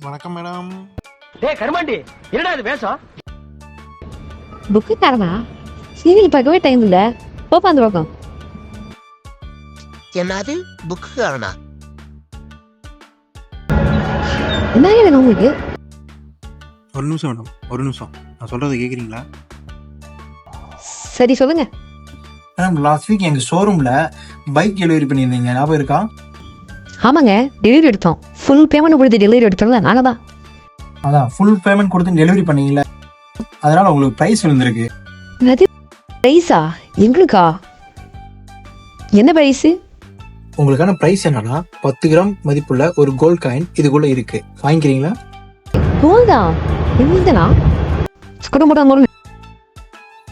வணக்கம் மேடம். டேய் கருமாண்டி, என்னடா இது வேஷம்? புக்கு தரமா? சீரியல் பார்க்கவே டைம் இல்ல. போப்பா அந்த பக்கம். என்னது புக்கு காரணா? என்ன எனக்கு உங்களுக்கு? ஒரு நிமிஷம் மேடம், ஒரு நிமிஷம். நான் சொல்றதை கேட்குறீங்களா? சரி சொல்லுங்க. மேடம் லாஸ்ட் வீக் எங்கள் ஷோரூமில் பைக் டெலிவரி பண்ணியிருந்தீங்க, ஞாபகம் இருக்கா? ஆமாங்க, டெலிவரி எடுத்தோம். ஃபுல் பேமெண்ட் கொடுத்து டெலிவரி எடுத்தோம்ல நாங்க தான். அதான் ஃபுல் பேமெண்ட் கொடுத்து டெலிவரி பண்ணீங்கல்ல, அதனால் உங்களுக்கு ப்ரைஸ் விழுந்திருக்கு. என்னது பிரைஸா? எங்களுக்கா? என்ன பிரைஸு? உங்களுக்கான ப்ரைஸ் என்னன்னா 10 கிராம் மதிப்புள்ள ஒரு கோல்ட் காயின் இதுக்குள்ளே இருக்கு. வாங்கிக்கிறீங்களா? கோல்டா? எங்களுதுனா? குடும்பம்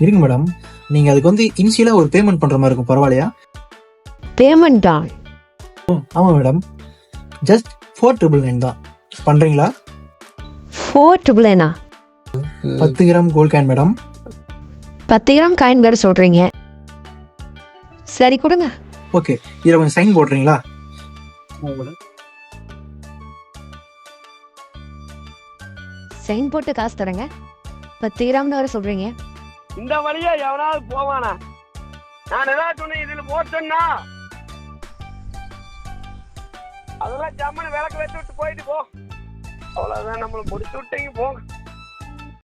இருக்கு மேடம். நீங்கள் அதுக்கு வந்து இனிஷியலாக ஒரு பேமெண்ட் பண்ணுற மாதிரி இருக்கும், பரவாயில்லையா? பேமெண்டா? ஆமாம் மேடம், ஜஸ்ட் 499 தான். பண்ணுறீங்களா? 499? 10 gram gold coin madam. 10 gram coin வேற சொல்றீங்க. சரி கொடுங்க. ஓகே, இதில் கொஞ்சம் சைன் போடுறீங்களா? சைன் போட்டு காசு தரேங்க. 10 கிராம்னு வேற சொல்றீங்க. இந்த வழியா எவனாவது போவானா? நான் ஏதாவது சொன்னேன் இதுல போட்டேன்னா அதெல்லாம் ஜம்மனு விளக்கு வச்சு விட்டு போயிட்டு போ. அவ்வளவுதான், நம்மளை முடிச்சு விட்டீங்க போங்க.